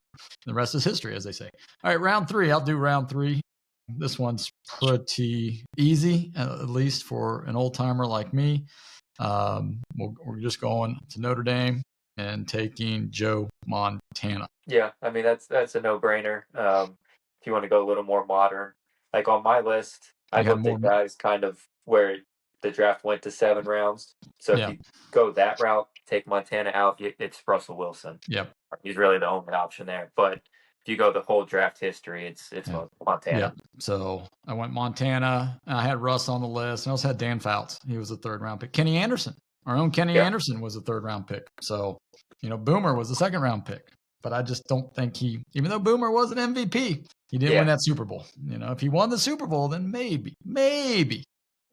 The rest is history, as they say. All right, round 3. I'll do round 3. This one's pretty easy, at least for an old timer like me. We're just going to Notre Dame and taking Joe Montana. Yeah, I mean that's a no-brainer. If you want to go a little more modern, like on my list, I looked at guys kind of where the draft went to 7 rounds. So if you go that route, take Montana out, it's Russell Wilson. Yep, he's really the only option there. But if you go the whole draft history, it's Montana. Yeah. So I went Montana. And I had Russ on the list. I also had Dan Fouts. He was a 3rd-round pick. Kenny Anderson, our own Kenny Anderson, was a 3rd-round pick. So, Boomer was a 2nd-round pick. But I just don't think even though Boomer was an MVP, he didn't win that Super Bowl. If he won the Super Bowl, then maybe.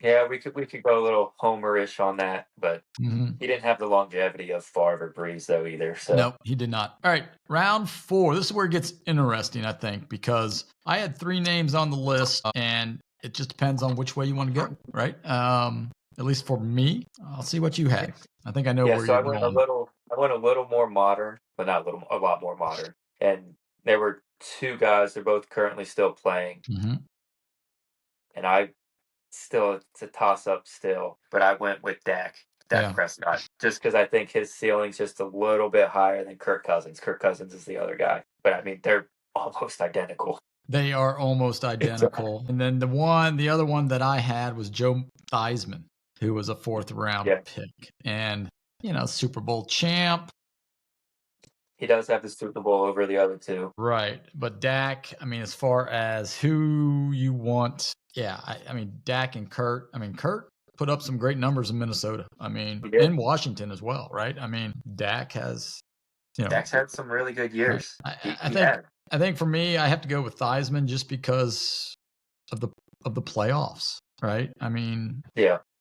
Yeah, we could go a little Homer-ish on that, but he didn't have the longevity of Favre or Breeze, though, either. So. No, he did not. All right, round 4. This is where it gets interesting, I think, because I had 3 names on the list, and it just depends on which way you want to go, right? At least for me. I'll see what you had. I think I know where you're going. I went a little more modern, but not a lot more modern. And there were 2 guys. They're both currently still playing. And it's a toss-up still, but I went with Dak Prescott, just because I think his ceiling's just a little bit higher than Kirk Cousins. Kirk Cousins is the other guy, but I mean, they're almost identical. They are almost identical. And then the other one that I had was Joe Theismann, who was a 4th-round pick, and Super Bowl champ. He does have the Super Bowl over the other 2, right? But Dak, I mean, as far as who you want. Yeah, I mean, Dak and Kurt. I mean, Kurt put up some great numbers in Minnesota. I mean, in Washington as well, right? I mean, Dak has, Dak's had some really good years. Right? I think for me, I have to go with Theismann just because of the playoffs, right? I mean,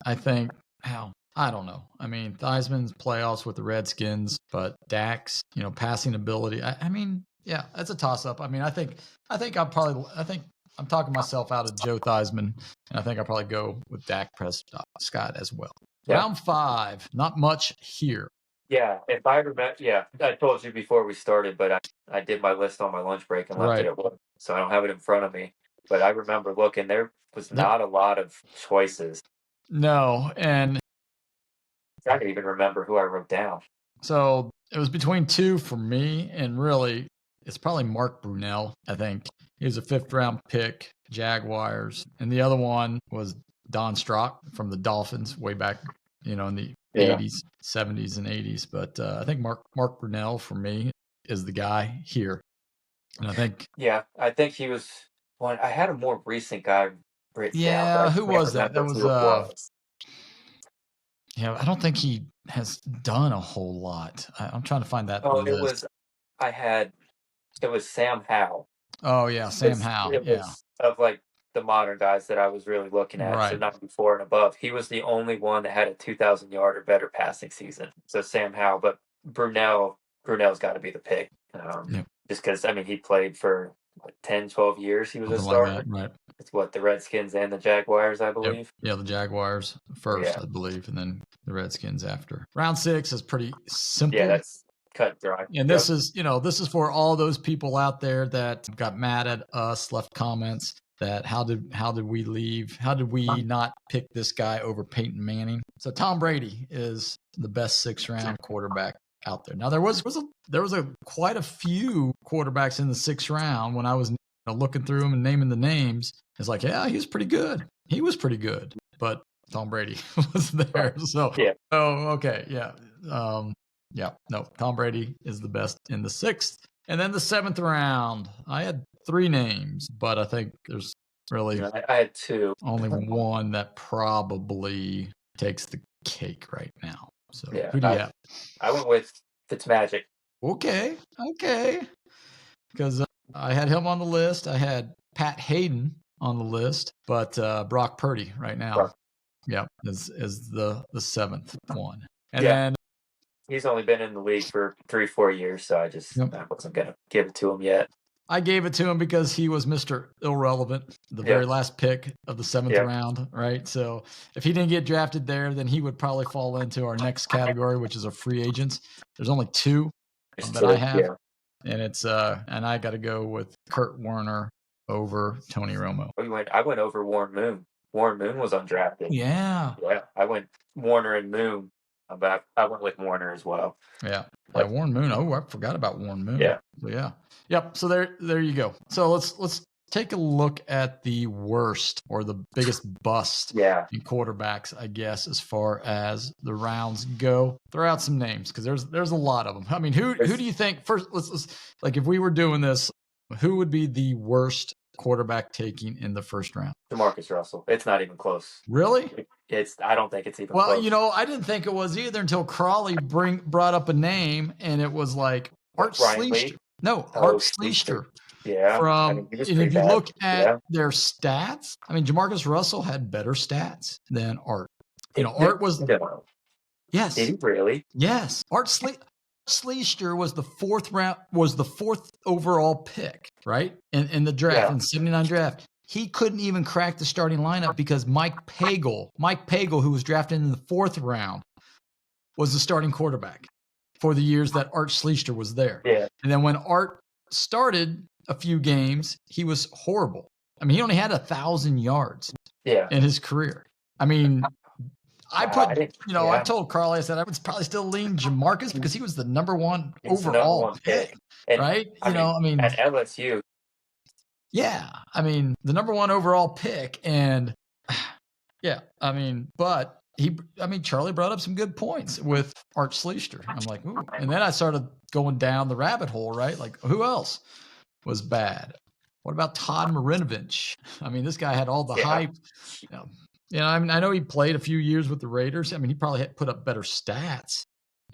I think I don't know. I mean, Theismann's playoffs with the Redskins, but Dak's, passing ability. I mean, yeah, that's a toss-up. I mean, I think I'm talking myself out of Joe Theismann, and I think I'll probably go with Dak Prescott as well. Round 5, not much here. Yeah, if I remember, I told you before we started, but I did my list on my lunch break and left it at work, so I don't have it in front of me. But I remember looking, there was not a lot of choices. No, and I don't even remember who I wrote down. So it was between 2 for me, and really, it's probably Mark Brunell, I think. He was a 5th-round pick, Jaguars. And the other one was Don Strock from the Dolphins way back, in the 80s, 70s, and 80s. But I think Mark Brunell, for me, is the guy here. And I think... Yeah, I think he was one. I had a more recent guy written down. Yeah, who was that? That was... I don't think he has done a whole lot. I'm trying to find that list. It was Sam Howell. Oh, yeah, Sam Howell. It was of like the modern guys that I was really looking at, so 94 and above. He was the only one that had a 2,000-yard or better passing season. So Sam Howell, but Brunell's got to be the pick. Just because, I mean, he played for 10, 12 years. He was a starter. Like that, right. It's the Redskins and the Jaguars, I believe. Yep. Yeah, the Jaguars first, I believe, and then the Redskins after. Round 6 is pretty simple. Yeah, that's cut dry. And this is, this is for all those people out there that got mad at us, left comments that how did we leave? How did we not pick this guy over Peyton Manning? So Tom Brady is the best 6th-round quarterback out there. Now there was quite a few quarterbacks in the 6th round when I was looking through them and naming the names. It's like, yeah, he was pretty good. But Tom Brady was there. So okay, yeah. No, Tom Brady is the best in the 6th. And then the 7th round, I had 3 names, but I think there's really I had 2. Only one that probably takes the cake right now. So who do you have? I went with Fitzmagic. Okay. Because I had him on the list. I had Pat Hayden on the list, but Brock Purdy right now, is the 7th one. And then he's only been in the league for 3-4 years, so I wasn't gonna give it to him yet. I gave it to him because he was Mr. Irrelevant, the very last pick of the 7th round, right? So if he didn't get drafted there, then he would probably fall into our next category, which is a free agents. There's only 2 that I have, and it's and I got to go with Kurt Warner over Tony Romo. I went over Warren Moon. Warren Moon was undrafted. Yeah. I went Warner and Moon. But I went with Warner as well. Yeah. Warren Moon. Oh, I forgot about Warren Moon. Yeah. So, yeah. Yep. So there you go. So let's take a look at the worst or the biggest bust in quarterbacks, I guess, as far as the rounds go. Throw out some names because there's a lot of them. I mean, who do you think first? Let's like if we were doing this, who would be the worst quarterback taking in the first round? DeMarcus Russell. It's not even close. Really? I don't think it's even close. Well, you know, I didn't think it was either until Crawley brought up a name, and it was like Art Schlichter. No, Art Schlichter. Yeah. And if you look at their stats, I mean, Jamarcus Russell had better stats than Art. You know, Art was. No. Yes. Did he really? Yes. Art Schlichter was the 4th overall pick, right? In the draft, in the 79 draft. He couldn't even crack the starting lineup because Mike Pagel, who was drafted in the 4th round, was the starting quarterback for the years that Art Schlichter was there. Yeah. And then when Art started a few games, he was horrible. I mean, he only had 1,000 yards in his career. I mean, I told Carly, I said I would probably still lean Jamarcus because he was the number 1 overall pick, right? At LSU. Yeah, I mean, the number 1 overall pick, and but Charlie brought up some good points with Art Schlichter. I'm like, ooh. And then I started going down the rabbit hole, right? Like, who else was bad? What about Todd Marinovich? I mean, this guy had all the hype. I mean, I know he played a few years with the Raiders. I mean, he probably had put up better stats.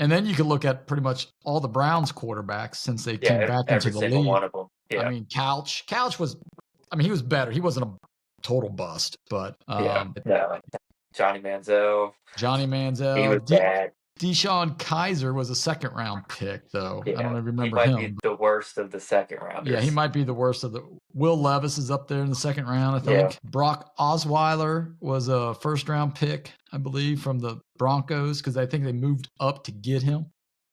And then you could look at pretty much all the Browns quarterbacks since they came back into the league. One of them. Yeah. I mean, Couch was, I mean, he was better. He wasn't a total bust, but Johnny Manziel. He was bad. Deshaun Kaiser was a 2nd round pick, though. I don't remember him. He might be the worst of the 2nd rounders. Yeah, he might be the worst of the. Will Levis is up there in the 2nd round, I think. Yeah. Brock Osweiler was a 1st round pick, I believe, from the Broncos because I think they moved up to get him.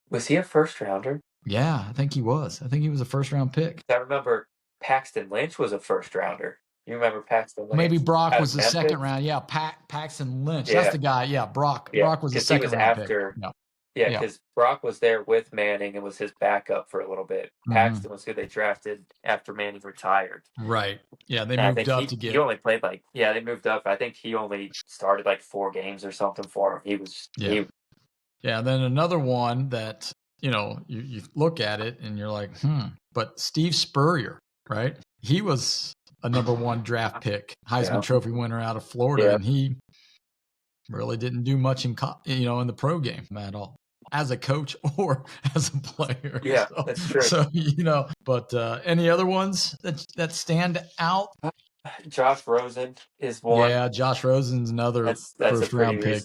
Was he a 1st rounder? Yeah, I think he was. I think he was a 1st round pick. I remember Paxton Lynch was a 1st rounder. You remember Paxton Lynch? Maybe Brock was the 2nd round. Yeah, Paxton Lynch. Yeah. That's the guy. Yeah, Brock. Yeah. Brock was the 2nd round after, pick. Yeah, because Brock was there with Manning and was his backup for a little bit. Paxton was who they drafted after Manning retired. Right. Yeah, they moved up to get. He only played they moved up. I think he only started 4 games or something for him. He was. Yeah. Then another one that you look at it and you're like, but Steve Spurrier, right? He was a number 1 draft pick, Heisman Trophy winner out of Florida, and he really didn't do much in the pro game at all, as a coach or as a player. Yeah, that's true. So but any other ones that stand out? Josh Rosen is one. Yeah, Josh Rosen's another that's 1st round pick.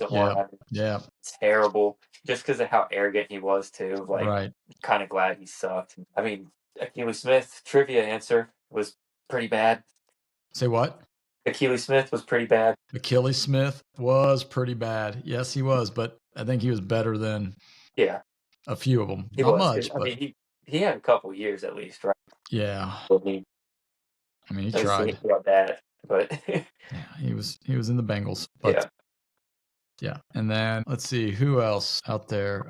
Yeah, terrible. Just because of how arrogant he was too. Right. Kind of glad he sucked. I mean, Akili Smith trivia answer was pretty bad. Say what? Akili Smith was pretty bad. Akili Smith was pretty bad. Yes, he was, but I think he was better than a few of them. Not much. I mean, he had a couple years at least, right? Yeah. I mean, he tried. About that, but he was in the Bengals. But yeah. And then let's see who else out there.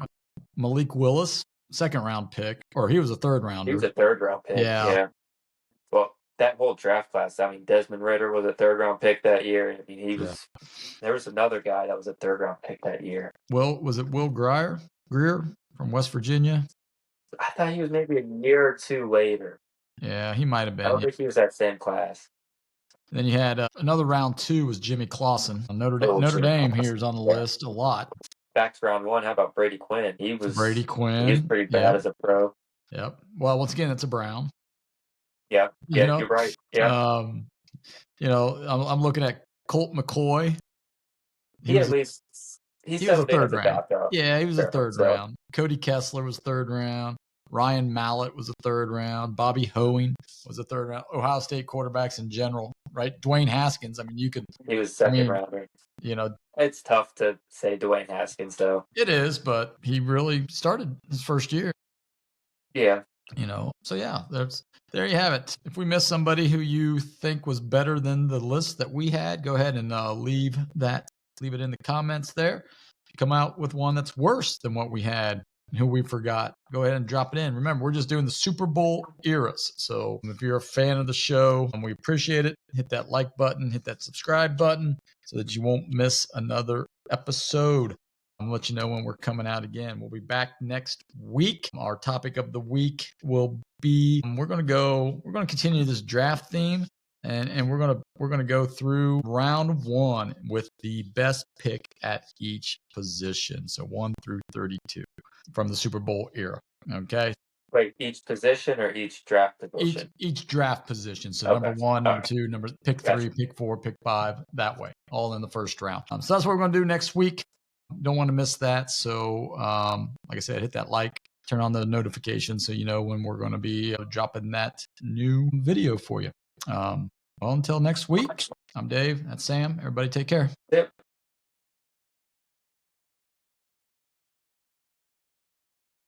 Malik Willis, 2nd round pick, or he was a 3rd rounder. He was a 3rd round pick. Yeah. Well, that whole draft class. I mean, Desmond Ridder was a 3rd round pick that year. I mean, he was. There was another guy that was a 3rd round pick that year. Was it Will Greer from West Virginia? I thought he was maybe a year or 2 later. Yeah, he might have been. I don't think he was that same class. Then you had another round 2 was Jimmy Clausen. Notre Dame here is on the list a lot. Back to round 1. How about Brady Quinn? Brady Quinn. He was pretty bad as a pro. Yep. Well, once again, it's a Brown. Yeah. Yeah, you're right. Yeah. I'm looking at Colt McCoy. He was a 3rd round. Yeah, he was a 3rd round. Cody Kessler was 3rd round. Ryan Mallett was a third round. Bobby Hoeing was a third round. Ohio State quarterbacks in general, right? Dwayne Haskins. I mean, He was second rounder. It's tough to say Dwayne Haskins, though. It is, but he really started his first year. Yeah. So yeah, there you have it. If we missed somebody who you think was better than the list that we had, go ahead and leave it in the comments there. If you come out with one that's worse than what we had, who we forgot, go ahead and drop it in. Remember, we're just doing the Super Bowl eras. So if you're a fan of the show, and we appreciate it, hit that like button, hit that subscribe button so that you won't miss another episode. I'll let you know when we're coming out again. We'll be back next week. Our topic of the week will be, we're going to continue this draft theme, and we're going to go through round 1 with the best pick at each position. So 1 through 32 from the Super Bowl era. Okay. Wait, each position or each draft position? Each draft position. So number 1, number 2, pick 3, pick 4, pick 5, that way, all in the first round. So that's what we're going to do next week. Don't want to miss that. So, like I said, hit that like, turn on the notifications so you know when we're going to be dropping that new video for you. Well, until next week, I'm Dave. That's Sam. Everybody take care. Yep.